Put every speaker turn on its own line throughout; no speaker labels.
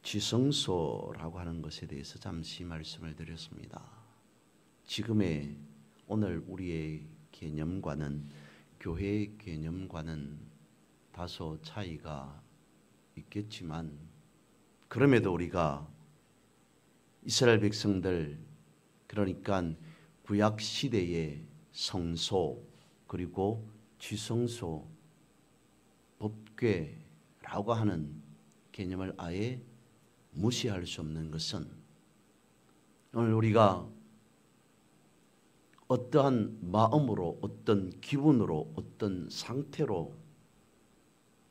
지성소라고 하는 것에 대해서 잠시 말씀을 드렸습니다. 지금의 오늘 우리의 개념과는, 교회의 개념과는 다소 차이가 있겠지만, 그럼에도 우리가 이스라엘 백성들, 그러니까 구약 시대의 성소 그리고 지성소, 법궤라고 하는 개념을 아예 무시할 수 없는 것은, 오늘 우리가 어떠한 마음으로, 어떤 기분으로, 어떤 상태로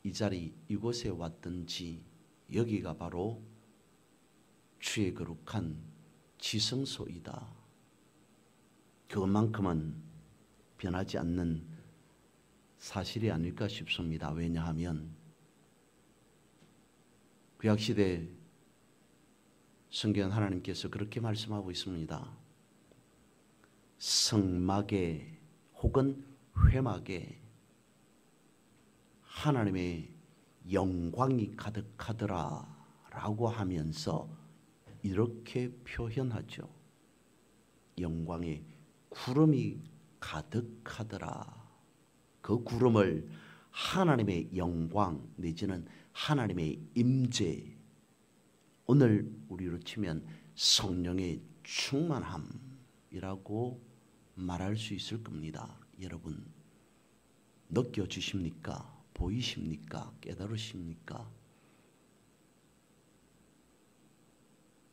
이 자리 이곳에 왔든지 여기가 바로 주의 거룩한 지성소이다. 그것만큼은 변하지 않는 사실이 아닐까 싶습니다. 왜냐하면 구약시대 성경 하나님께서 그렇게 말씀하고 있습니다. 성막에 혹은 회막에 하나님의 영광이 가득하더라 라고 하면서 이렇게 표현하죠. 영광의 구름이 가득하더라. 그 구름을 하나님의 영광 내지는 하나님의 임재, 오늘 우리로 치면 성령의 충만함이라고 말할 수 있을 겁니다. 여러분 느껴지십니까? 보이십니까? 깨달으십니까?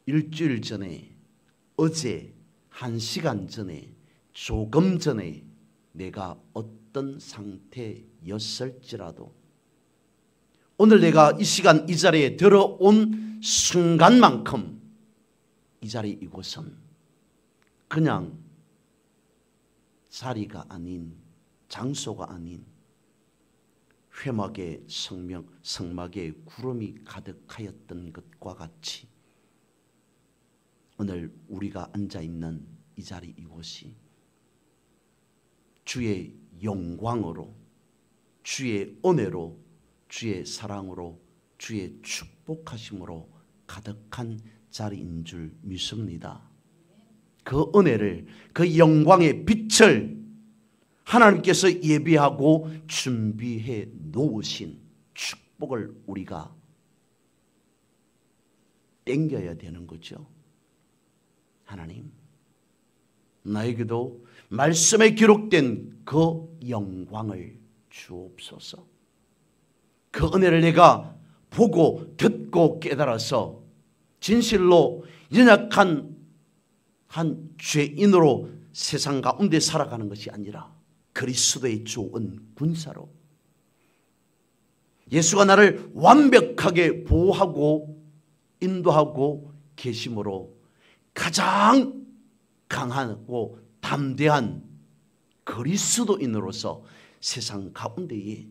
일주일 전에, 어제, 1시간 전에, 조금 전에 내가 어떤 상태였을지라도 오늘 내가 이 시간 이 자리에 들어온 순간만큼 이 자리 이곳은 그냥 자리가 아닌, 장소가 아닌 회막의 성막에 구름이 가득하였던 것과 같이 오늘 우리가 앉아있는 이 자리 이곳이 주의 영광으로, 주의 은혜로, 주의 사랑으로, 주의 축복하심으로 가득한 자리인 줄 믿습니다. 그 은혜를, 그 영광의 빛을 하나님께서 예비하고 준비해 놓으신 축복을 우리가 땡겨야 되는 거죠. 하나님, 나에게도 말씀에 기록된 그 영광을 주옵소서. 그 은혜를 내가 보고 듣고 깨달아서 진실로 연약한 한 죄인으로 세상 가운데 살아가는 것이 아니라 그리스도의 좋은 군사로, 예수가 나를 완벽하게 보호하고 인도하고 계심으로 가장 강하고 담대한 그리스도인으로서 세상 가운데에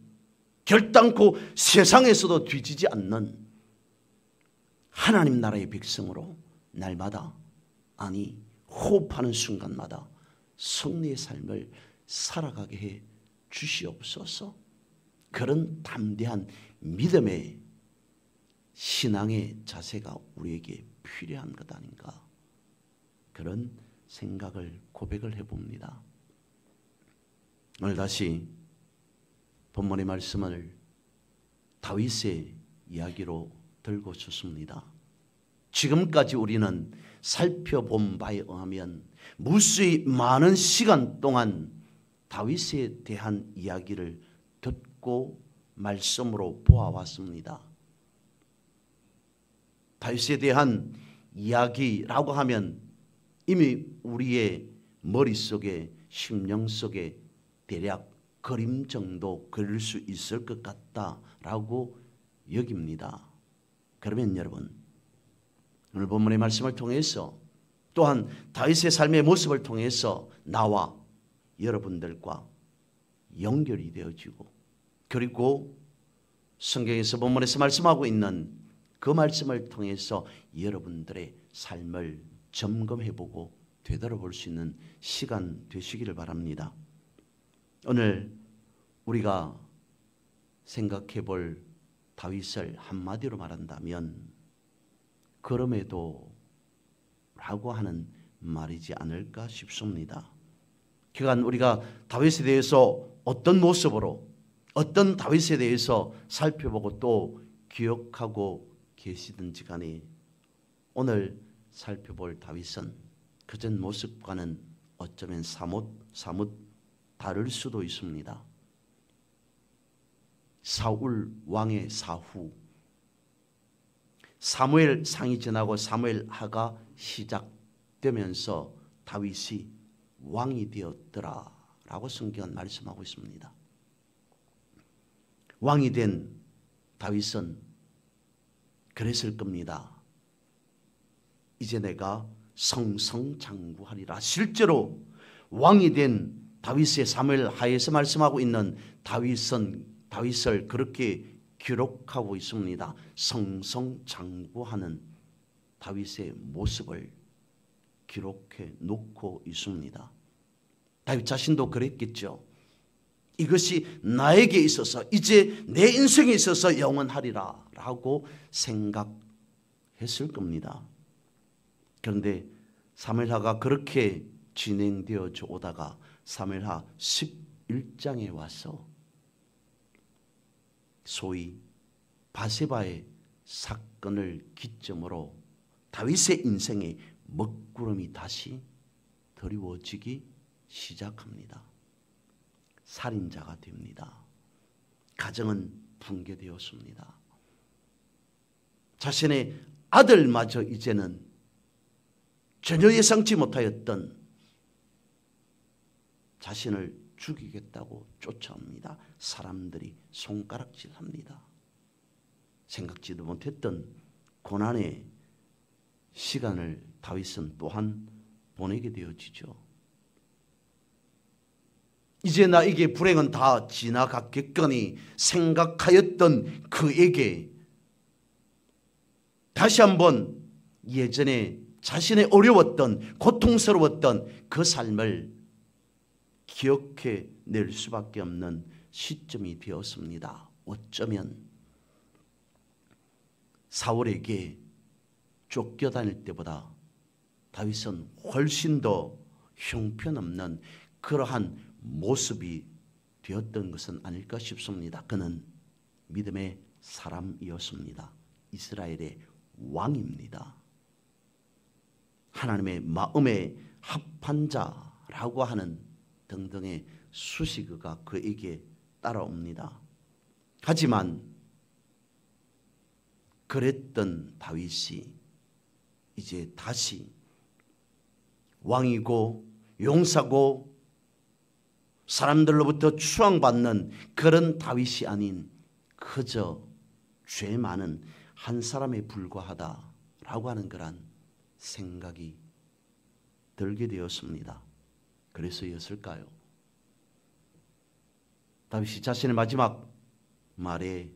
결단코 세상에서도 뒤지지 않는 하나님 나라의 백성으로 날마다, 아니 호흡하는 순간마다 승리의 삶을 살아가게 해 주시옵소서. 그런 담대한 믿음의 신앙의 자세가 우리에게 필요한 것 아닌가, 그런 생각을 고백을 해봅니다. 오늘 다시 본문의 말씀을 다윗의 이야기로 들고 싶습니다. 지금까지 우리는 살펴본 바에 의하면 무수히 많은 시간 동안 다윗에 대한 이야기를 듣고 말씀으로 보아왔습니다. 다윗에 대한 이야기라고 하면 이미 우리의 머릿속에, 심령 속에 대략 그림 정도 그릴 수 있을 것 같다라고 여깁니다. 그러면 여러분, 오늘 본문의 말씀을 통해서, 또한 다윗의 삶의 모습을 통해서 나와 여러분들과 연결이 되어지고, 그리고 성경에서 본문에서 말씀하고 있는 그 말씀을 통해서 여러분들의 삶을 점검해보고 되돌아볼 수 있는 시간 되시기를 바랍니다. 오늘 우리가 생각해볼 다윗을 한마디로 말한다면 그럼에도 라고 하는 말이지 않을까 싶습니다. 그간 우리가 다윗에 대해서 어떤 모습으로 어떤 다윗에 대해서 살펴보고 또 기억하고 계시든지 간에 오늘 살펴볼 다윗은 그전 모습과는 어쩌면 사뭇 다를 수도 있습니다. 사울 왕의 사후 사무엘 상이 지나고 사무엘 하가 시작되면서 다윗이 왕이 되었더라 라고 성경은 말씀하고 있습니다. 왕이 된 다윗은 그랬을 겁니다. 이제 내가 성성장구하리라. 실제로 왕이 된 다윗의 사무엘 하에서 말씀하고 있는 다윗을 그렇게 기록하고 있습니다. 성성장구하는 다윗의 모습을 기록해 놓고 있습니다. 다윗 자신도 그랬겠죠. 이것이 나에게 있어서 이제 내 인생에 있어서 영원하리라 라고 생각했을 겁니다. 그런데 사무엘하가 그렇게 진행되어 오다가 사무엘하 11장에 와서 소위 바세바의 사건을 기점으로 다윗의 인생에 먹구름이 다시 드리워지기 시작합니다. 살인자가 됩니다. 가정은 붕괴되었습니다. 자신의 아들마저 이제는 전혀 예상치 못하였던 자신을 죽이겠다고 쫓아옵니다. 사람들이 손가락질합니다. 생각지도 못했던 고난의 시간을 다윗은 또한 보내게 되어지죠. 이제 나에게 불행은 다 지나갔겠거니 생각하였던 그에게 다시 한번 예전에 자신의 어려웠던 고통스러웠던 그 삶을 기억해 낼 수밖에 없는 시점이 되었습니다. 어쩌면 사울에게 쫓겨다닐 때보다 다윗은 훨씬 더 형편없는 그러한 모습이 되었던 것은 아닐까 싶습니다. 그는 믿음의 사람이었습니다. 이스라엘의 왕입니다. 하나님의 마음에 합한 자라고 하는 등등의 수식어가 그에게 따라옵니다. 하지만 그랬던 다윗이 이제 다시 왕이고 용사고 사람들로부터 추앙받는 그런 다윗이 아닌 그저 죄 많은 한 사람에 불과하다라고 하는 그런 생각이 들게 되었습니다. 그래서였을까요? 다윗이 자신의 마지막 말에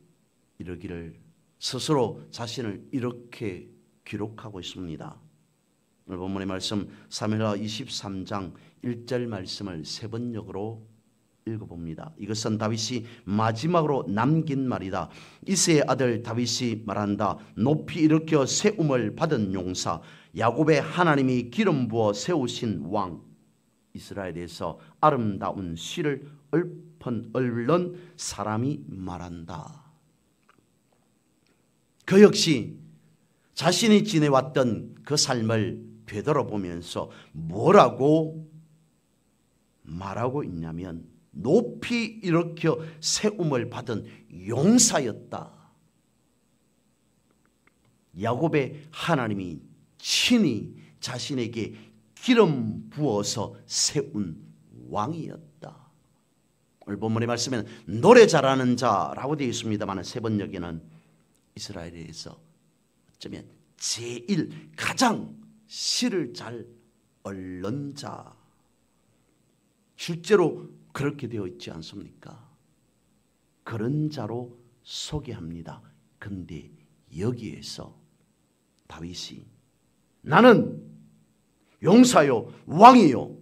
이르기를 스스로 자신을 이렇게 기록하고 있습니다. 오늘 본문의 말씀 사무엘하 23장 1절 말씀을 세 번역으로 읽어봅니다. 이것은 다윗이 마지막으로 남긴 말이다. 이새의 아들 다윗이 말한다. 높이 일으켜 세움을 받은 용사, 야곱의 하나님이 기름 부어 세우신 왕, 이스라엘에서 아름다운 시를 읊은 사람이 말한다. 그 역시 자신이 지내왔던 그 삶을 되돌아보면서 뭐라고 말하고 있냐면 높이 일으켜 세움을 받은 용사였다. 야곱의 하나님이 친히 자신에게 기름 부어서 세운 왕이었다. 오늘 본문의 말씀에는 노래 잘하는 자라고 되어 있습니다만 세 번역에는 이스라엘에서 어쩌면 제일 가장 시를 잘 읊는 자, 실제로 그렇게 되어 있지 않습니까? 그런 자로 소개합니다. 그런데 여기에서 다윗이 나는 용사요 왕이요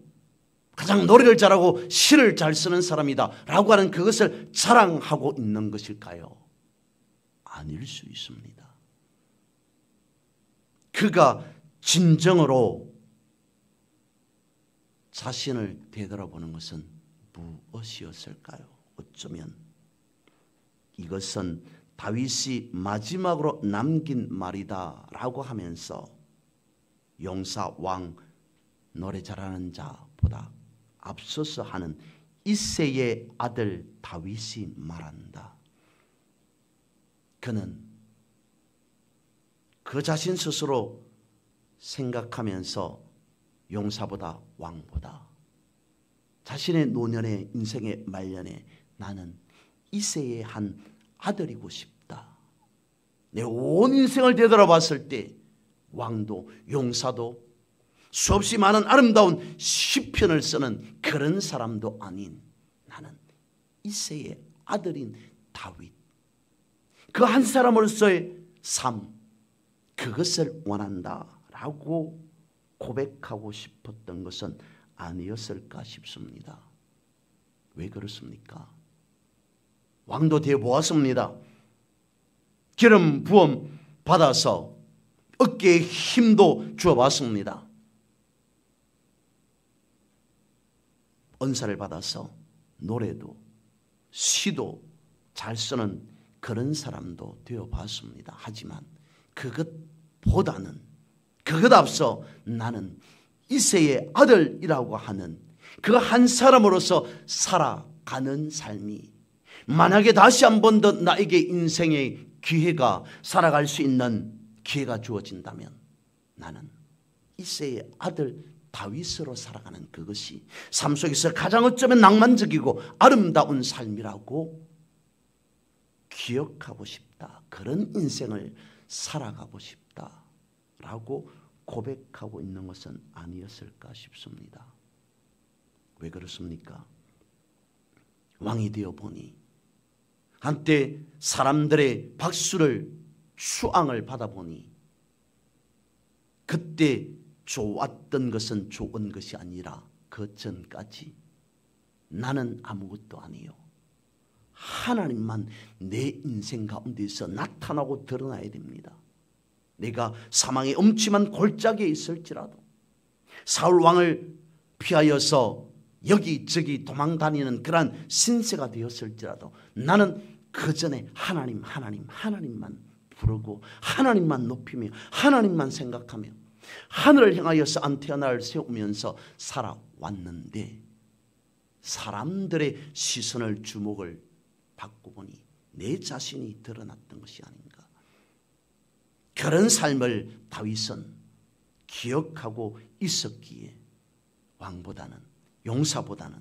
가장 노래를 잘하고 시를 잘 쓰는 사람이다 라고 하는 그것을 자랑하고 있는 것일까요? 아닐 수 있습니다. 그가 진정으로 자신을 되돌아보는 것은 무엇이었을까요? 어쩌면 이것은 다윗이 마지막으로 남긴 말이다 라고 하면서 용사 왕 노래 잘하는 자보다 앞서서 하는 이새의 아들 다윗이 말한다. 그는 그 자신 스스로 생각하면서 용사보다 왕보다 자신의 노년의 인생의 말년에 나는 이새의 한 아들이고 싶다. 내 온 인생을 되돌아봤을 때 왕도 용사도 수없이 많은 아름다운 시편을 쓰는 그런 사람도 아닌 나는 이새의 아들인 다윗, 그 한 사람으로서의 삶, 그것을 원한다라고 고백하고 싶었던 것은 아니었을까 싶습니다. 왜 그렇습니까? 왕도 되어 보았습니다. 기름 부음 받아서 어깨에 힘도 주어봤습니다. 은사를 받아서 노래도 시도 잘 쓰는 그런 사람도 되어봤습니다. 하지만 그것보다는 그것 앞서 나는 이새의 아들이라고 하는 그 한 사람으로서 살아가는 삶이 만약에 다시 한 번 더 나에게 인생의 기회가 살아갈 수 있는 기회가 주어진다면 나는 이새의 아들 다윗으로 살아가는 그것이 삶 속에서 가장 어쩌면 낭만적이고 아름다운 삶이라고 기억하고 싶다. 그런 인생을 살아가고 싶다라고 고백하고 있는 것은 아니었을까 싶습니다. 왜 그렇습니까? 왕이 되어 보니 한때 사람들의 박수를 수앙을 받아보니 그때 좋았던 것은 좋은 것이 아니라 그 전까지 나는 아무것도 아니요, 하나님만 내 인생 가운데서 나타나고 드러나야 됩니다. 내가 사망의 음침한 골짜기에 있을지라도 사울 왕을 피하여서 여기저기 도망다니는 그러한 신세가 되었을지라도 나는 그 전에 하나님만 부르고 하나님만 높이며 하나님만 생각하며 하늘을 향하여서 안테나를 세우면서 살아왔는데 사람들의 시선을 주목을 받고 보니 내 자신이 드러났던 것이 아닌가. 그런 삶을 다윗은 기억하고 있었기에 왕보다는 용사보다는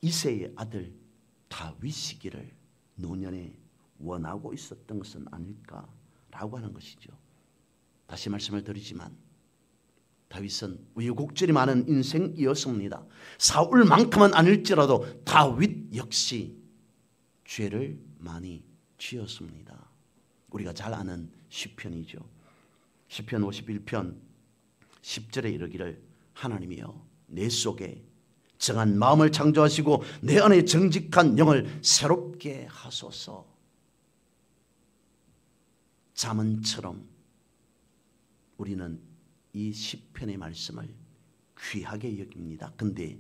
이새의 아들 다윗이기를 노년에 원하고 있었던 것은 아닐까라고 하는 것이죠. 다시 말씀을 드리지만 다윗은 우여곡절이 많은 인생이었습니다. 사울만큼은 아닐지라도 다윗 역시 죄를 많이 지었습니다. 우리가 잘 아는 시편이죠. 시편 51편 10절에 이르기를 하나님이여 내 속에 정한 마음을 창조하시고 내 안에 정직한 영을 새롭게 하소서. 잠언처럼 우리는 이 시편의 말씀을 귀하게 여깁니다. 그런데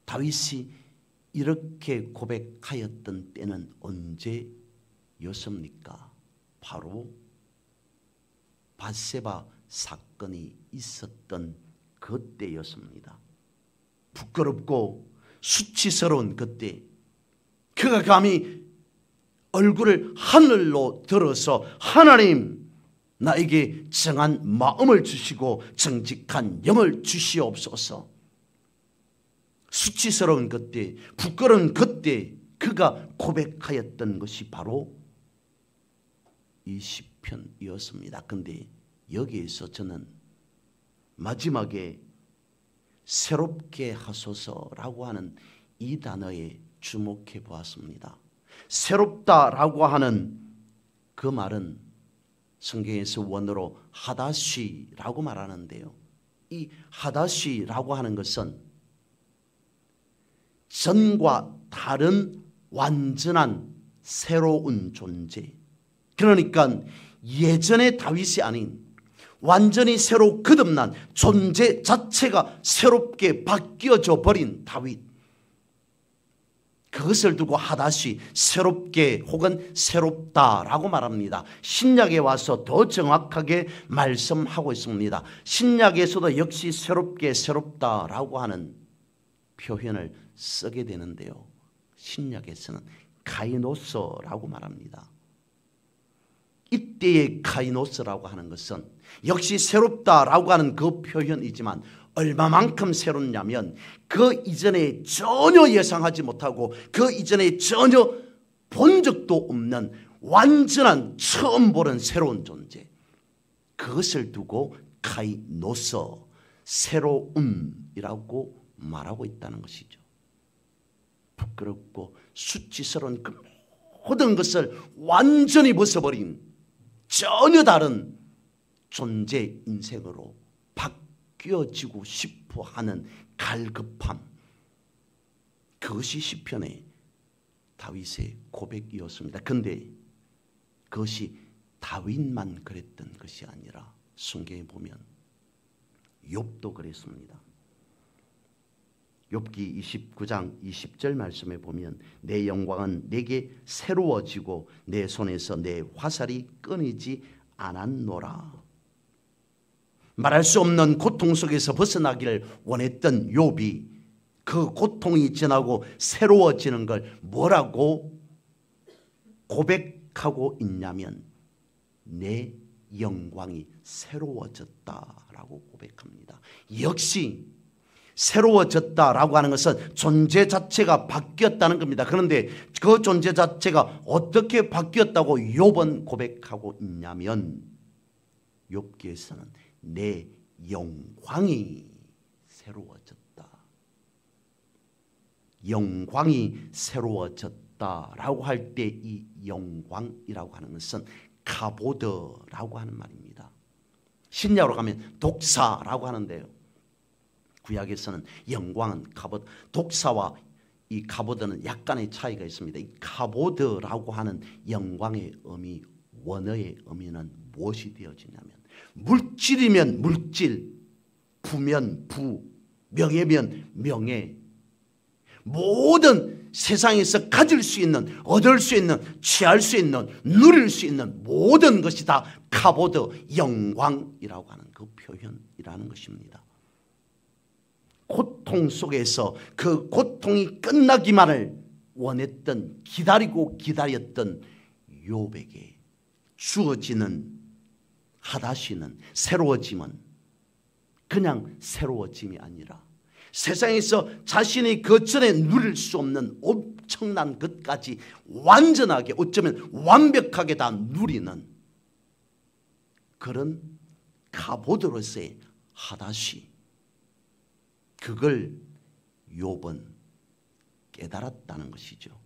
다윗이 이렇게 고백하였던 때는 언제였습니까? 바로 밧세바 사건이 있었던 그때였습니다. 부끄럽고 수치스러운 그때 그가 감히 얼굴을 하늘로 들어서 하나님 나에게 정한 마음을 주시고 정직한 영을 주시옵소서. 수치스러운 그때 부끄러운 그때 그가 고백하였던 것이 바로 이 시편이었습니다. 그런데 여기에서 저는 마지막에 새롭게 하소서라고 하는 이 단어에 주목해 보았습니다. 새롭다라고 하는 그 말은 성경에서 원어로 하다시라고 말하는데요. 이 하다시라고 하는 것은 전과 다른 완전한 새로운 존재, 그러니까 예전의 다윗이 아닌 완전히 새로 거듭난 존재 자체가 새롭게 바뀌어져 버린 다윗, 그것을 두고 하닷이 새롭게 혹은 새롭다라고 말합니다. 신약에 와서 더 정확하게 말씀하고 있습니다. 신약에서도 역시 새롭게 새롭다라고 하는 표현을 쓰게 되는데요, 신약에서는 카이노스라고 말합니다. 이때의 카이노스라고 하는 것은 역시 새롭다라고 하는 그 표현이지만 얼마만큼 새롭냐면 그 이전에 전혀 예상하지 못하고 그 이전에 전혀 본 적도 없는 완전한 처음 보는 새로운 존재, 그것을 두고 카이노스, 새로움이라고 말하고 있다는 것이죠. 부끄럽고 수치스러운 그 모든 것을 완전히 벗어버린 전혀 다른 존재 인생으로 바뀌어지고 싶어 하는 갈급함, 그것이 시편의 다윗의 고백이었습니다. 그런데 그것이 다윗만 그랬던 것이 아니라 성경에 보면 욥도 그랬습니다. 욥기 29장 20절 말씀에 보면 내 영광은 내게 새로워지고 내 손에서 내 화살이 끊이지 않았노라. 말할 수 없는 고통 속에서 벗어나기를 원했던 욥이 그 고통이 지나고 새로워지는 걸 뭐라고 고백하고 있냐면 내 영광이 새로워졌다라고 고백합니다. 역시 새로워졌다라고 하는 것은 존재 자체가 바뀌었다는 겁니다. 그런데 그 존재 자체가 어떻게 바뀌었다고 욥은 고백하고 있냐면 욥기에서는 내 영광이 새로워졌다. 영광이 새로워졌다라고 할 때 이 영광이라고 하는 것은 카보드라고 하는 말입니다. 신약으로 가면 독사라고 하는데요, 구약에서는 영광은 카보드, 독사와 이 카보드는 약간의 차이가 있습니다. 이 카보드라고 하는 영광의 의미, 원어의 의미는 무엇이 되어지냐면 물질이면 물질, 부면 부, 명예면 명예, 모든 세상에서 가질 수 있는, 얻을 수 있는, 취할 수 있는, 누릴 수 있는 모든 것이 다 카보드, 영광이라고 하는 그 표현이라는 것입니다. 고통 속에서 그 고통이 끝나기만을 원했던, 기다리고 기다렸던 욥에게 주어지는 하다시는 새로워짐은 그냥 새로워짐이 아니라 세상에서 자신이 그 전에 누릴 수 없는 엄청난 것까지 완전하게, 어쩌면 완벽하게 다 누리는 그런 카보드로서의 하다시, 그걸 욥은 깨달았다는 것이죠.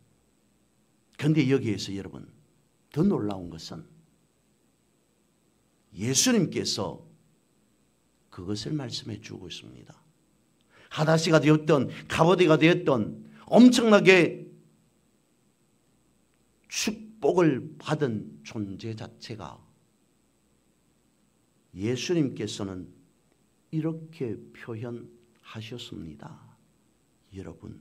그런데 여기에서 여러분 더 놀라운 것은 예수님께서 그것을 말씀해 주고 있습니다. 하다시가 되었던 카보드가 되었던 엄청나게 축복을 받은 존재 자체가 예수님께서는 이렇게 표현하셨습니다. 여러분은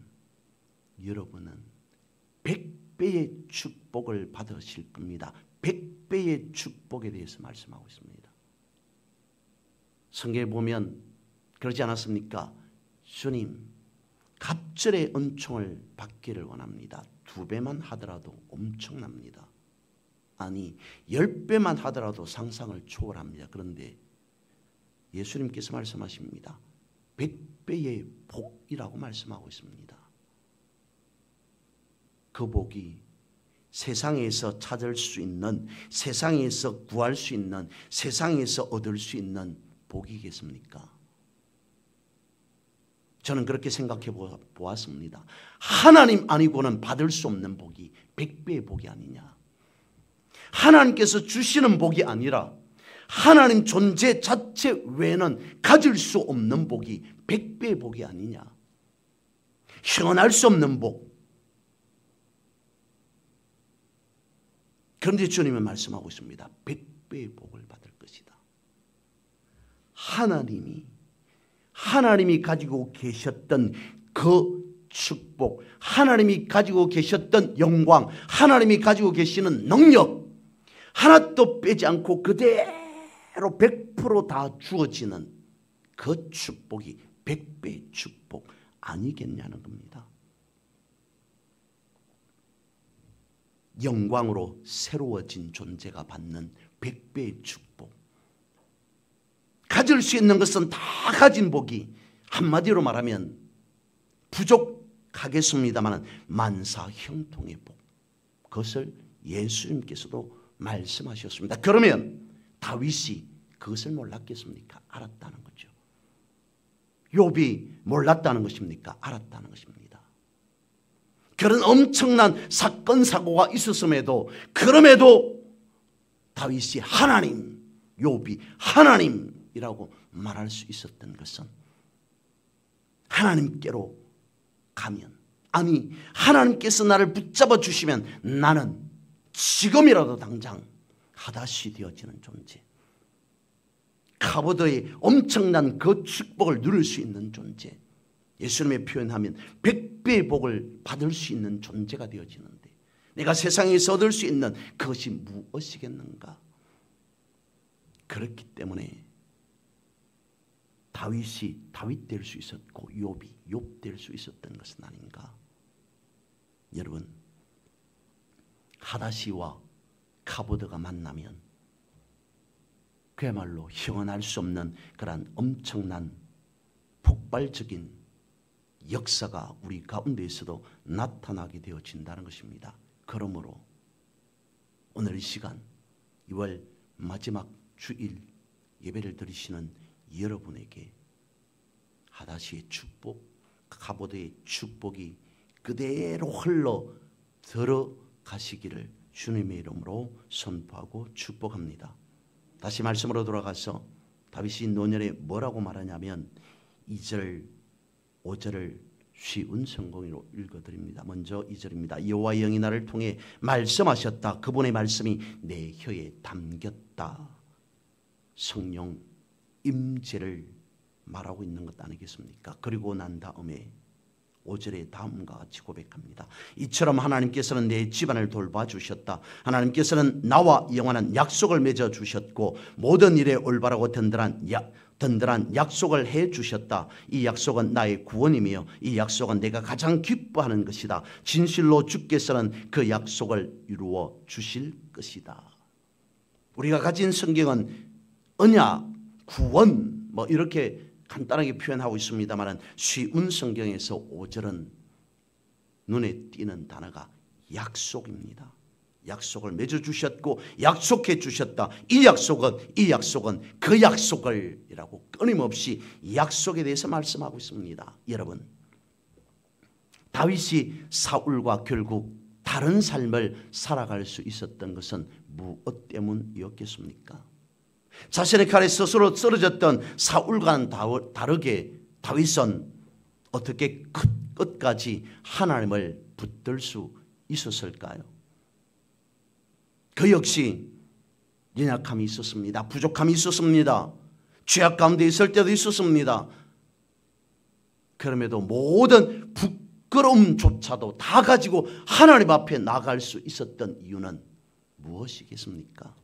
100배의 축복을 받으실 겁니다. 100배의 축복에 대해서 말씀하고 있습니다. 성경에 보면 그러지 않았습니까? 주님, 갑절의 은총을 받기를 원합니다. 2배만 하더라도 엄청납니다. 아니 10배만 하더라도 상상을 초월합니다. 그런데 예수님께서 말씀하십니다. 100배의 복이라고 말씀하고 있습니다. 그 복이 세상에서 찾을 수 있는, 세상에서 구할 수 있는, 세상에서 얻을 수 있는 복이겠습니까? 저는 그렇게 생각해 보았습니다. 하나님 아니고는 받을 수 없는 복이 100배의 복이 아니냐. 하나님께서 주시는 복이 아니라 하나님 존재 자체 외에는 가질 수 없는 복이 100배의 복이 아니냐. 형언할 수 없는 복. 그런데 주님은 말씀하고 있습니다. 100배의 복을 받을 것이다. 하나님이 가지고 계셨던 그 축복, 하나님이 가지고 계셨던 영광, 하나님이 가지고 계시는 능력 하나도 빼지 않고 그대로 100% 다 주어지는 그 축복이 100배의 축복 아니겠냐는 겁니다. 영광으로 새로워진 존재가 받는 100배의 축복. 가질 수 있는 것은 다 가진 복이 한마디로 말하면 부족하겠습니다만 만사형통의 복. 그것을 예수님께서도 말씀하셨습니다. 그러면 다윗이 그것을 몰랐겠습니까? 알았다는 거죠. 욥이 몰랐다는 것입니까? 알았다는 것입니다. 그런 엄청난 사건 사고가 있었음에도 그럼에도 다윗이 하나님, 욥이 하나님이라고 말할 수 있었던 것은 하나님께로 가면, 아니 하나님께서 나를 붙잡아 주시면 나는 지금이라도 당장 하닷이 되어지는 존재, 카보드의 엄청난 그 축복을 누릴 수 있는 존재, 예수님의 표현하면 100배의 복을 받을 수 있는 존재가 되어지는데 내가 세상에서 얻을 수 있는 그것이 무엇이겠는가? 그렇기 때문에 다윗이 다윗 될 수 있었고 욥이 욥 될 수 있었던 것은 아닌가? 여러분, 하닷이와 카보드가 만나면 그야말로 형언할 수 없는 그런 엄청난 폭발적인 역사가 우리 가운데에서도 나타나게 되어진다는 것입니다. 그러므로 오늘 이 시간 2월 마지막 주일 예배를 드리시는 여러분에게 하닷이의 축복, 카보드의 축복이 그대로 흘러 들어가시기를 주님의 이름으로 선포하고 축복합니다. 다시 말씀으로 돌아가서 다윗이 노년에 뭐라고 말하냐면 2절 5절을 쉬운 성공으로 읽어드립니다. 먼저 2절입니다. 여호와의 영이 나를 통해 말씀하셨다. 그분의 말씀이 내 혀에 담겼다. 성령 임재를 말하고 있는 것 아니겠습니까? 그리고 난 다음에 5절에 다음과 같이 고백합니다. 이처럼 하나님께서는 내 집안을 돌봐주셨다. 하나님께서는 나와 영원한 약속을 맺어주셨고 모든 일에 올바르고 든든한 약속을 해주셨다. 이 약속은 나의 구원이며 이 약속은 내가 가장 기뻐하는 것이다. 진실로 주께서는 그 약속을 이루어 주실 것이다. 우리가 가진 성경은 언약, 구원 뭐 이렇게 간단하게 표현하고 있습니다만 쉬운 성경에서 5절은 눈에 띄는 단어가 약속입니다. 약속을 맺어주셨고 약속해 주셨다. 이 약속은 그 약속을 이라고 끊임없이 약속에 대해서 말씀하고 있습니다. 여러분, 다윗이 사울과 결국 다른 삶을 살아갈 수 있었던 것은 무엇 때문이었겠습니까? 자신의 칼에 스스로 쓰러졌던 사울과는 다르게 다윗은 어떻게 끝까지 하나님을 붙들 수 있었을까요? 그 역시 연약함이 있었습니다. 부족함이 있었습니다. 죄악 가운데 있을 때도 있었습니다. 그럼에도 모든 부끄러움조차도 다 가지고 하나님 앞에 나갈 수 있었던 이유는 무엇이겠습니까?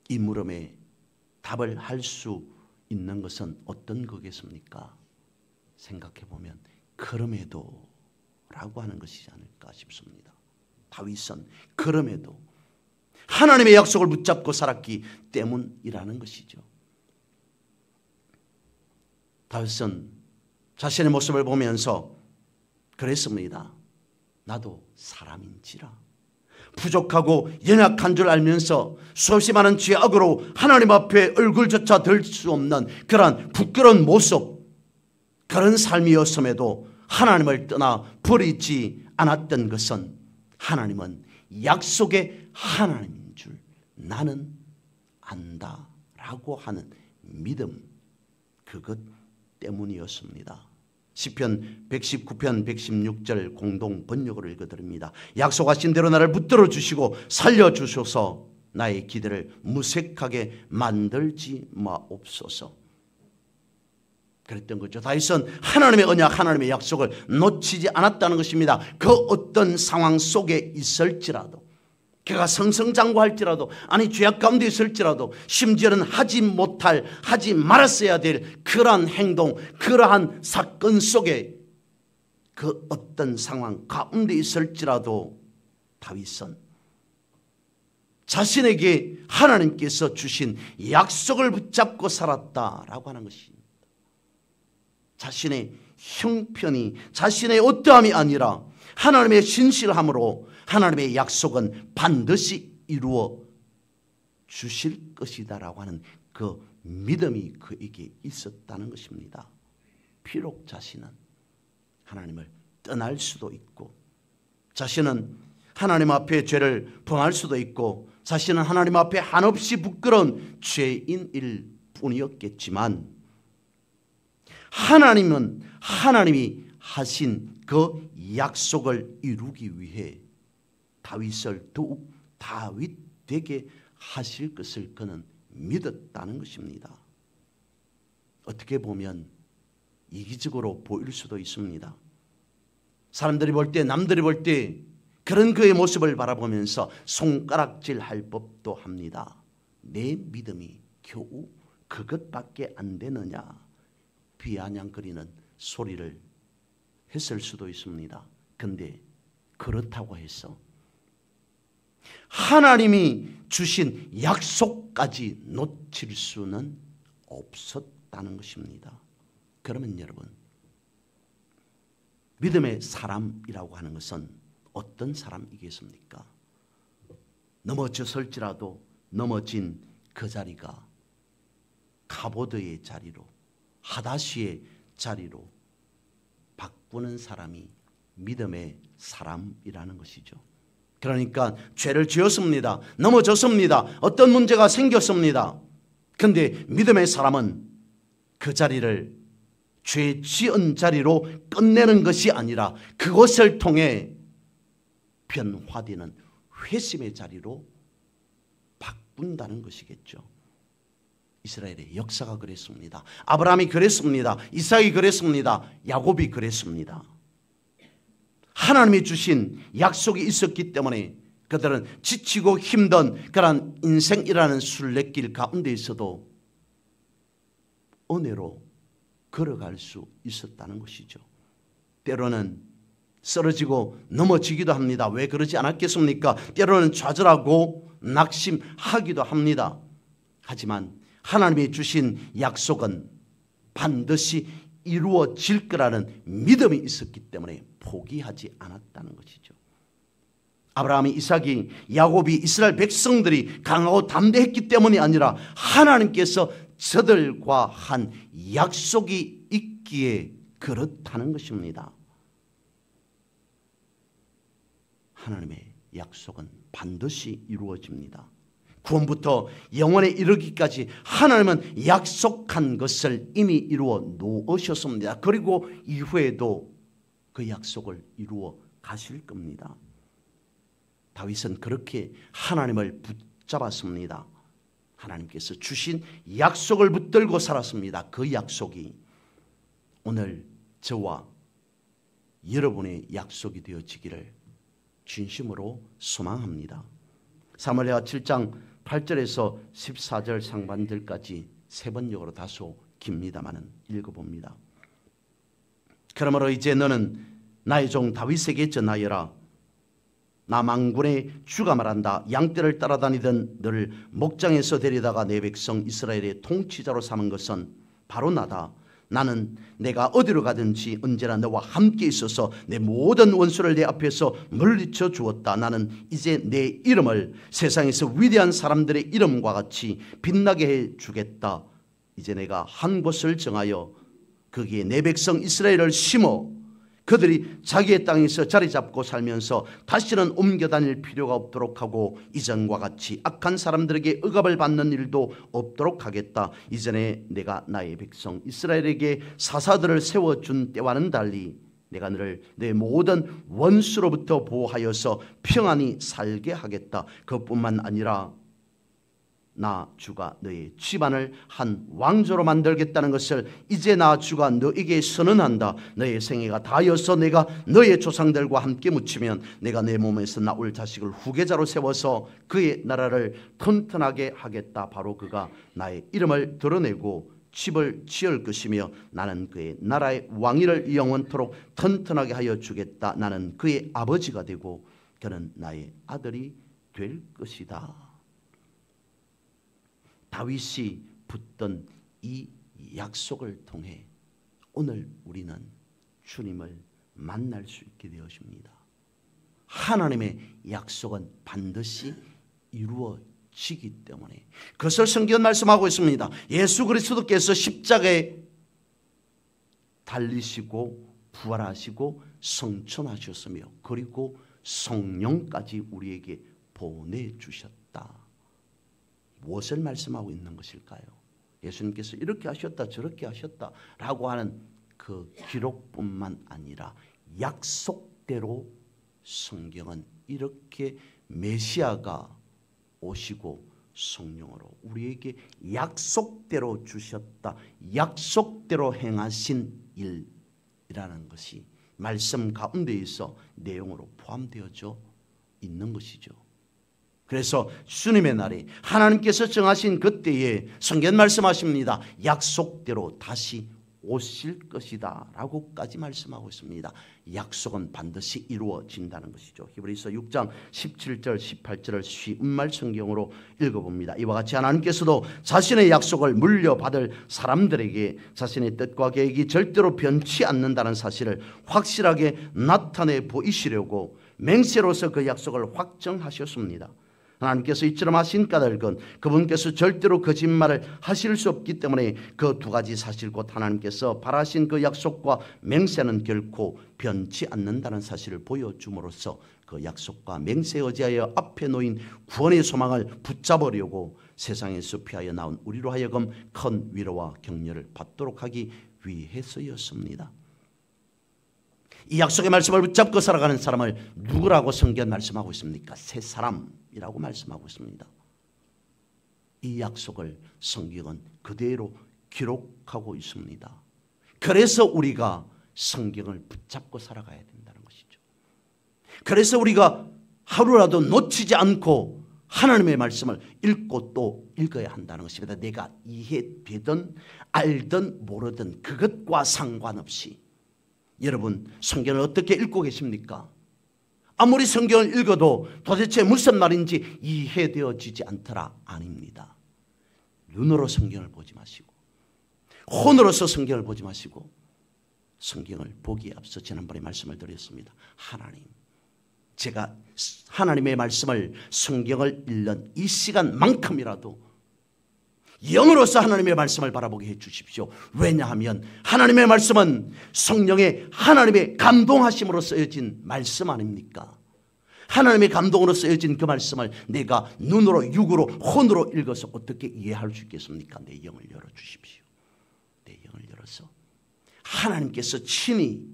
이 물음에 답을 할 수 있는 것은 어떤 거겠습니까? 생각해 보면 그럼에도 라고 하는 것이지 않을까 싶습니다. 다윗은 그럼에도 하나님의 약속을 붙잡고 살았기 때문이라는 것이죠. 다윗은 자신의 모습을 보면서 그랬습니다. 나도 사람인지라. 부족하고 연약한 줄 알면서 수없이 많은 죄악으로 하나님 앞에 얼굴조차 들 수 없는 그런 부끄러운 모습, 그런 삶이었음에도 하나님을 떠나 버리지 않았던 것은 하나님은 약속의 하나님인 줄 나는 안다라고 하는 믿음, 그것 때문이었습니다. 시편 119편 116절 공동 번역으로 읽어드립니다. 약속하신 대로 나를 붙들어 주시고 살려주셔서 나의 기대를 무색하게 만들지 마옵소서. 그랬던 거죠. 다윗은 하나님의 언약, 하나님의 약속을 놓치지 않았다는 것입니다. 그 어떤 상황 속에 있을지라도, 그가 승승장구할지라도, 아니 죄악 가운데 있을지라도, 심지어는 하지 못할, 하지 말았어야 될 그러한 행동, 그러한 사건 속에 그 어떤 상황 가운데 있을지라도 다윗은 자신에게 하나님께서 주신 약속을 붙잡고 살았다라고 하는 것입니다. 자신의 형편이, 자신의 어떠함이 아니라 하나님의 신실함으로 하나님의 약속은 반드시 이루어 주실 것이다라고 하는 그 믿음이 그에게 있었다는 것입니다. 비록 자신은 하나님을 떠날 수도 있고, 자신은 하나님 앞에 죄를 범할 수도 있고, 자신은 하나님 앞에 한없이 부끄러운 죄인일 뿐이었겠지만, 하나님은 하나님이 하신 그 약속을 이루기 위해 다윗을 더욱 다윗 되게 하실 것을 그는 믿었다는 것입니다. 어떻게 보면 이기적으로 보일 수도 있습니다. 사람들이 볼 때, 남들이 볼 때 그런 그의 모습을 바라보면서 손가락질 할 법도 합니다. 내 믿음이 겨우 그것밖에 안 되느냐, 비아냥거리는 소리를 했을 수도 있습니다. 근데 그렇다고 해서 하나님이 주신 약속까지 놓칠 수는 없었다는 것입니다. 그러면 여러분, 믿음의 사람이라고 하는 것은 어떤 사람이겠습니까? 넘어졌을지라도 넘어진 그 자리가 가보드의 자리로, 하다시의 자리로 바꾸는 사람이 믿음의 사람이라는 것이죠. 그러니까 죄를 지었습니다. 넘어졌습니다. 어떤 문제가 생겼습니다. 그런데 믿음의 사람은 그 자리를 죄 지은 자리로 끝내는 것이 아니라 그것을 통해 변화되는 회심의 자리로 바꾼다는 것이겠죠. 이스라엘의 역사가 그랬습니다. 아브라함이 그랬습니다. 이삭이 그랬습니다. 야곱이 그랬습니다. 하나님이 주신 약속이 있었기 때문에 그들은 지치고 힘든 그런 인생이라는 순례길 가운데 있어도 은혜로 걸어갈 수 있었다는 것이죠. 때로는 쓰러지고 넘어지기도 합니다. 왜 그러지 않았겠습니까? 때로는 좌절하고 낙심하기도 합니다. 하지만 하나님이 주신 약속은 반드시 이루어질 거라는 믿음이 있었기 때문에 포기하지 않았다는 것이죠. 아브라함이, 이삭이, 야곱이, 이스라엘 백성들이 강하고 담대했기 때문이 아니라 하나님께서 저들과 한 약속이 있기에 그렇다는 것입니다. 하나님의 약속은 반드시 이루어집니다. 구원부터 영원에 이르기까지 하나님은 약속한 것을 이미 이루어 놓으셨습니다. 그리고 이후에도 그 약속을 이루어 가실 겁니다. 다윗은 그렇게 하나님을 붙잡았습니다. 하나님께서 주신 약속을 붙들고 살았습니다. 그 약속이 오늘 저와 여러분의 약속이 되어지기를 진심으로 소망합니다. 사무엘하 7장 8절에서 14절 상반절까지 세 번역으로 다소 깁니다마는 읽어봅니다. 그러므로 이제 너는 나의 종 다윗에게 전하여라. 나 만군의 주가 말한다. 양떼를 따라다니던 너를 목장에서 데리다가 내 백성 이스라엘의 통치자로 삼은 것은 바로 나다. 나는 내가 어디로 가든지 언제나 너와 함께 있어서 내 모든 원수를 내 앞에서 물리쳐 주었다. 나는 이제 내 이름을 세상에서 위대한 사람들의 이름과 같이 빛나게 해 주겠다. 이제 내가 한 곳을 정하여 거기에 내 백성 이스라엘을 심어 그들이 자기의 땅에서 자리 잡고 살면서 다시는 옮겨 다닐 필요가 없도록 하고 이전과 같이 악한 사람들에게 억압을 받는 일도 없도록 하겠다. 이전에 내가 나의 백성 이스라엘에게 사사들을 세워준 때와는 달리 내가 너를 내 모든 원수로부터 보호하여서 평안히 살게 하겠다. 그것뿐만 아니라 나 주가 너의 집안을 한 왕조로 만들겠다는 것을 이제 나 주가 너에게 선언한다. 너의 생애가 다하여서 내가 너의 조상들과 함께 묻히면 내가 내 몸에서 나올 자식을 후계자로 세워서 그의 나라를 튼튼하게 하겠다. 바로 그가 나의 이름을 드러내고 집을 지을 것이며 나는 그의 나라의 왕위를 영원토록 튼튼하게 하여 주겠다. 나는 그의 아버지가 되고 그는 나의 아들이 될 것이다. 다윗이 붙던 이 약속을 통해 오늘 우리는 주님을 만날 수 있게 되어집니다. 하나님의 약속은 반드시 이루어지기 때문에 그것을 성경은 말씀하고 있습니다. 예수 그리스도께서 십자가에 달리시고 부활하시고 성천하셨으며 그리고 성령까지 우리에게 보내주셨다. 무엇을 말씀하고 있는 것일까요? 예수님께서 이렇게 하셨다 저렇게 하셨다 라고 하는 그 기록뿐만 아니라 약속대로 성경은 이렇게 메시아가 오시고 성령으로 우리에게 약속대로 주셨다. 약속대로 행하신 일이라는 것이 말씀 가운데 있어 내용으로 포함되어져 있는 것이죠. 그래서 주님의 날이 하나님께서 정하신 그때에 성경 말씀하십니다. 약속대로 다시 오실 것이다 라고까지 말씀하고 있습니다. 약속은 반드시 이루어진다는 것이죠. 히브리서 6장 17절 18절을 쉬운말 성경으로 읽어봅니다. 이와 같이 하나님께서도 자신의 약속을 물려받을 사람들에게 자신의 뜻과 계획이 절대로 변치 않는다는 사실을 확실하게 나타내 보이시려고 맹세로서 그 약속을 확정하셨습니다. 하나님께서 이처럼 하신 까닭은 그분께서 절대로 거짓말을 하실 수 없기 때문에 그 두 가지 사실 곧 하나님께서 바라신 그 약속과 맹세는 결코 변치 않는다는 사실을 보여줌으로써 그 약속과 맹세에 의지하여 앞에 놓인 구원의 소망을 붙잡으려고 세상에서 피하여 나온 우리로 하여금 큰 위로와 격려를 받도록 하기 위해서였습니다. 이 약속의 말씀을 붙잡고 살아가는 사람을 누구라고 성경 말씀하고 있습니까? 새 사람이라고 말씀하고 있습니다. 이 약속을 성경은 그대로 기록하고 있습니다. 그래서 우리가 성경을 붙잡고 살아가야 된다는 것이죠. 그래서 우리가 하루라도 놓치지 않고 하나님의 말씀을 읽고 또 읽어야 한다는 것입니다. 내가 이해되든 알든 모르든 그것과 상관없이 여러분 성경을 어떻게 읽고 계십니까? 아무리 성경을 읽어도 도대체 무슨 말인지 이해되어지지 않더라. 아닙니다. 눈으로 성경을 보지 마시고 혼으로서 성경을 보지 마시고 성경을 보기에 앞서 지난번에 말씀을 드렸습니다. 하나님, 제가 하나님의 말씀을 성경을 읽는 이 시간만큼이라도 영으로서 하나님의 말씀을 바라보게 해 주십시오. 왜냐하면 하나님의 말씀은 성령의 하나님의 감동하심으로 쓰여진 말씀 아닙니까? 하나님의 감동으로 쓰여진 그 말씀을 내가 눈으로 육으로 혼으로 읽어서 어떻게 이해할 수 있겠습니까? 내 영을 열어주십시오. 내 영을 열어서 하나님께서 친히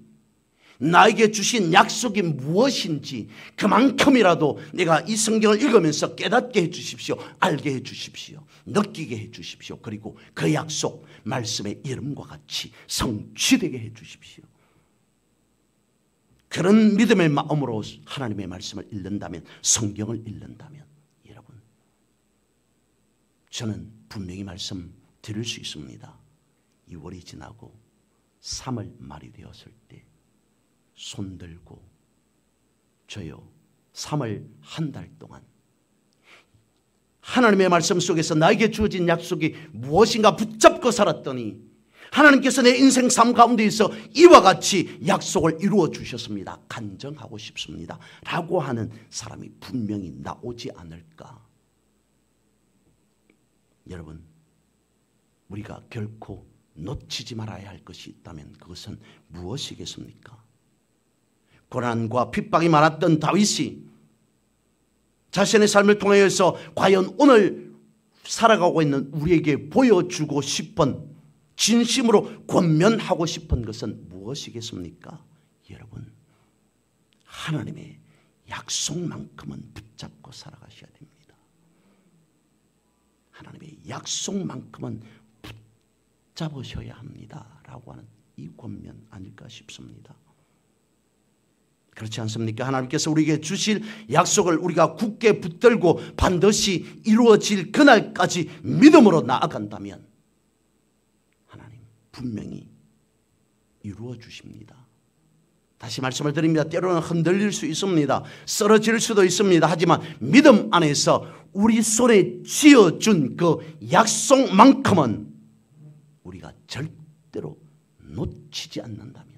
나에게 주신 약속이 무엇인지 그만큼이라도 내가 이 성경을 읽으면서 깨닫게 해 주십시오. 알게 해 주십시오. 느끼게 해 주십시오. 그리고 그 약속 말씀의 이름과 같이 성취되게 해 주십시오. 그런 믿음의 마음으로 하나님의 말씀을 읽는다면, 성경을 읽는다면 여러분, 저는 분명히 말씀드릴 수 있습니다. 2월이 지나고 3월 말이 되었을 때 손들고 저요 3월 한 달 동안 하나님의 말씀 속에서 나에게 주어진 약속이 무엇인가 붙잡고 살았더니 하나님께서 내 인생 삶 가운데에서 이와 같이 약속을 이루어 주셨습니다. 간증하고 싶습니다. 라고 하는 사람이 분명히 나오지 않을까. 여러분, 우리가 결코 놓치지 말아야 할 것이 있다면 그것은 무엇이겠습니까? 고난과 핍박이 많았던 다윗이 자신의 삶을 통해서 과연 오늘 살아가고 있는 우리에게 보여주고 싶은, 진심으로 권면하고 싶은 것은 무엇이겠습니까? 여러분, 하나님의 약속만큼은 붙잡고 살아가셔야 됩니다. 하나님의 약속만큼은 붙잡으셔야 합니다라고 하는 이 권면 아닐까 싶습니다. 그렇지 않습니까? 하나님께서 우리에게 주실 약속을 우리가 굳게 붙들고 반드시 이루어질 그날까지 믿음으로 나아간다면 하나님 분명히 이루어 주십니다. 다시 말씀을 드립니다. 때로는 흔들릴 수 있습니다. 쓰러질 수도 있습니다. 하지만 믿음 안에서 우리 손에 쥐어준 그 약속만큼은 우리가 절대로 놓치지 않는다면,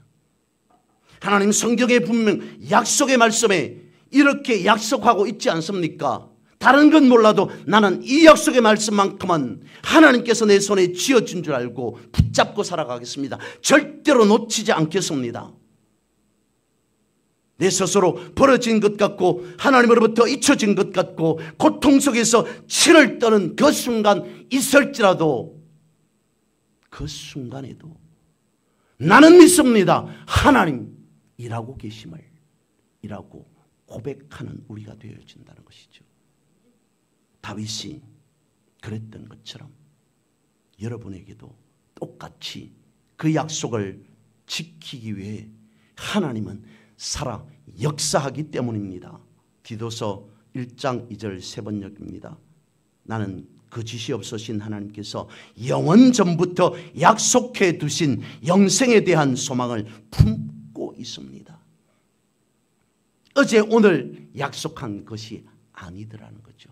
하나님 성경에 분명 약속의 말씀에 이렇게 약속하고 있지 않습니까? 다른 건 몰라도 나는 이 약속의 말씀만큼은 하나님께서 내 손에 쥐어준 줄 알고 붙잡고 살아가겠습니다. 절대로 놓치지 않겠습니다. 내 스스로 벌어진 것 같고 하나님으로부터 잊혀진 것 같고 고통 속에서 치를 떠는 그 순간 있을지라도 그 순간에도 나는 믿습니다. 하나님 일하고 계심을 이라고 고백하는 우리가 되어진다는 것이죠. 다윗이 그랬던 것처럼 여러분에게도 똑같이 그 약속을 지키기 위해 하나님은 살아 역사하기 때문입니다. 디도서 1장 2절 세 번역입니다. 나는 거짓이 없으신 하나님께서 영원 전부터 약속해 두신 영생에 대한 소망을 품고 있습니다. 어제 오늘 약속한 것이 아니더라는 거죠.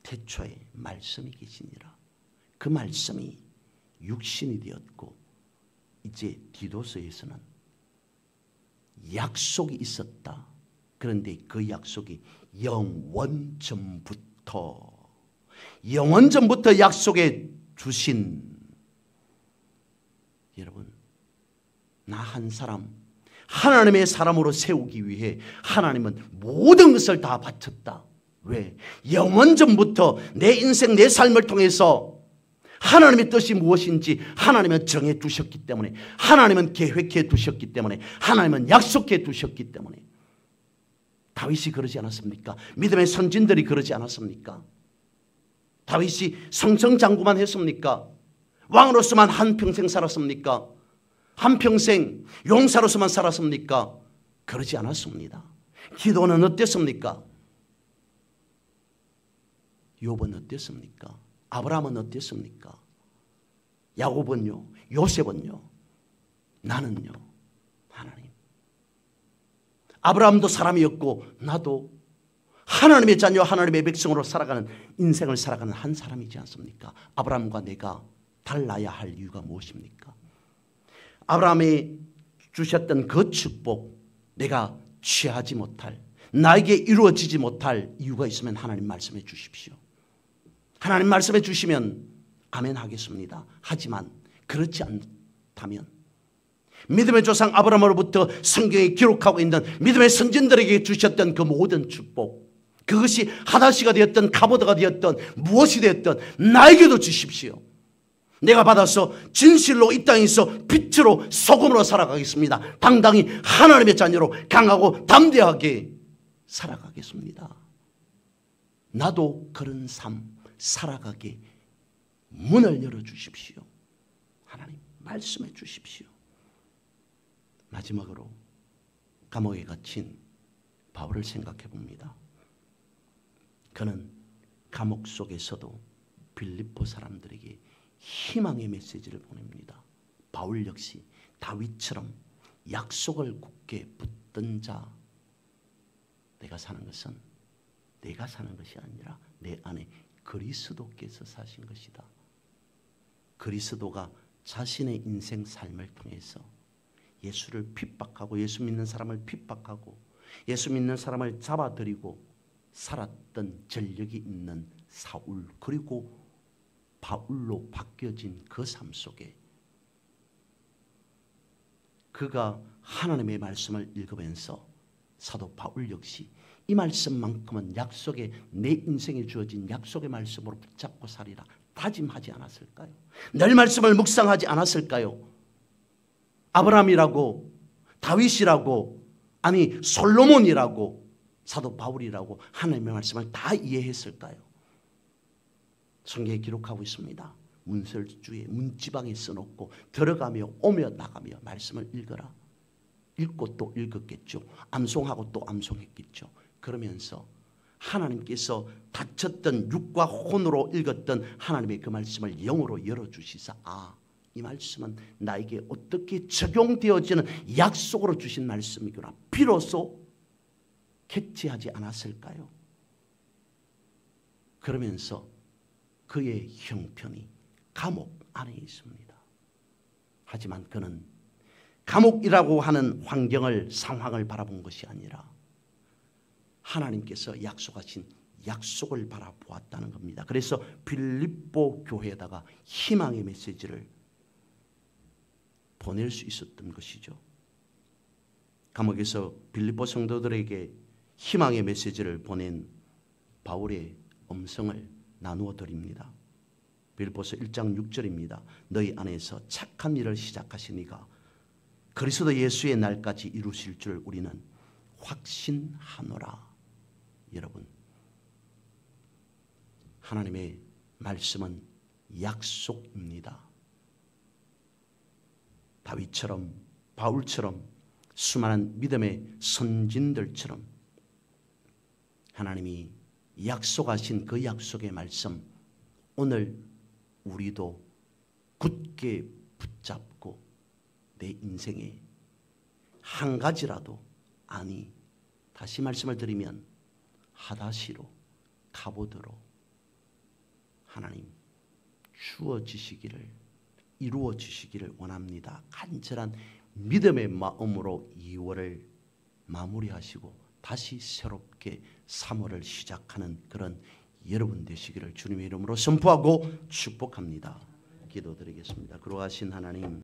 태초에 말씀이 계시니라. 그 말씀이 육신이 되었고 이제 디도서에서는 약속이 있었다. 그런데 그 약속이 영원 전부터 약속해 주신, 여러분, 나 한 사람 하나님의 사람으로 세우기 위해 하나님은 모든 것을 다 바쳤다. 왜? 영원 전부터 내 인생 내 삶을 통해서 하나님의 뜻이 무엇인지 하나님은 정해 두셨기 때문에, 하나님은 계획해 두셨기 때문에, 하나님은 약속해 두셨기 때문에. 다윗이 그러지 않았습니까? 믿음의 선진들이 그러지 않았습니까? 다윗이 성성장구만 했습니까? 왕으로서만 한평생 살았습니까? 한평생 용사로서만 살았습니까? 그러지 않았습니다. 기도는 어땠습니까? 욥은 어땠습니까? 아브라함은 어땠습니까? 야곱은요? 요셉은요? 나는요? 하나님. 아브라함도 사람이었고 나도 하나님의 자녀, 하나님의 백성으로 살아가는 인생을 살아가는 한 사람이지 않습니까? 아브라함과 내가 달라야 할 이유가 무엇입니까? 아브라함이 주셨던 그 축복, 내가 취하지 못할, 나에게 이루어지지 못할 이유가 있으면 하나님 말씀해 주십시오. 하나님 말씀해 주시면 아멘 하겠습니다. 하지만 그렇지 않다면 믿음의 조상 아브라함으로부터 성경에 기록하고 있는 믿음의 선진들에게 주셨던 그 모든 축복, 그것이 하다시가 되었던 가보드가 되었던 무엇이 되었던 나에게도 주십시오. 내가 받아서 진실로 이 땅에서 빛으로 소금으로 살아가겠습니다. 당당히 하나님의 자녀로 강하고 담대하게 살아가겠습니다. 나도 그런 삶 살아가게 문을 열어주십시오. 하나님 말씀해 주십시오. 마지막으로 감옥에 갇힌 바울을 생각해 봅니다. 그는 감옥 속에서도 빌립보 사람들에게 희망의 메시지를 보냅니다. 바울 역시 다윗처럼 약속을 굳게 붙든 자, 내가 사는 것은 내가 사는 것이 아니라 내 안에 그리스도께서 사신 것이다. 그리스도가 자신의 인생 삶을 통해서 예수를 핍박하고 예수 믿는 사람을 핍박하고 예수 믿는 사람을 잡아들이고 살았던 전력이 있는 사울, 그리고 바울로 바뀌어진 그 삶 속에 그가 하나님의 말씀을 읽으면서 사도 바울 역시 이 말씀만큼은 약속에 내 인생에 주어진 약속의 말씀으로 붙잡고 살리라 다짐하지 않았을까요? 늘 말씀을 묵상하지 않았을까요? 아브라함이라고 다윗이라고 아니 솔로몬이라고 사도 바울이라고 하나님의 말씀을 다 이해했을까요? 성경에 기록하고 있습니다. 문설주에 문지방에 써놓고 들어가며 오며 나가며 말씀을 읽어라. 읽고 또 읽었겠죠. 암송하고 또 암송했겠죠. 그러면서 하나님께서 닫혔던 육과 혼으로 읽었던 하나님의 그 말씀을 영으로 열어주시사 이 말씀은 나에게 어떻게 적용되어지는 약속으로 주신 말씀이구나. 비로소 캐치하지 않았을까요? 그러면서 그의 형편이 감옥 안에 있습니다. 하지만 그는 감옥이라고 하는 환경을 상황을 바라본 것이 아니라 하나님께서 약속하신 약속을 바라보았다는 겁니다. 그래서 빌립보 교회에다가 희망의 메시지를 보낼 수 있었던 것이죠. 감옥에서 빌립보 성도들에게 희망의 메시지를 보낸 바울의 음성을 나누어 드립니다. 빌립보서 1장 6절입니다. 너희 안에서 착한 일을 시작하신 이가 그리스도 예수의 날까지 이루실 줄 우리는 확신하노라. 여러분, 하나님의 말씀은 약속입니다. 다윗처럼 바울처럼 수많은 믿음의 선진들처럼 하나님이 약속하신 그 약속의 말씀, 오늘 우리도 굳게 붙잡고 내 인생에 한 가지라도, 아니 다시 말씀을 드리면 하다시로 가보도록 하나님 주어지시기를, 이루어지시기를 원합니다. 간절한 믿음의 마음으로 2월을 마무리하시고 다시 새롭게 3월을 시작하는 그런 여러분 되시기를 주님의 이름으로 선포하고 축복합니다. 기도드리겠습니다. 그러하신 하나님,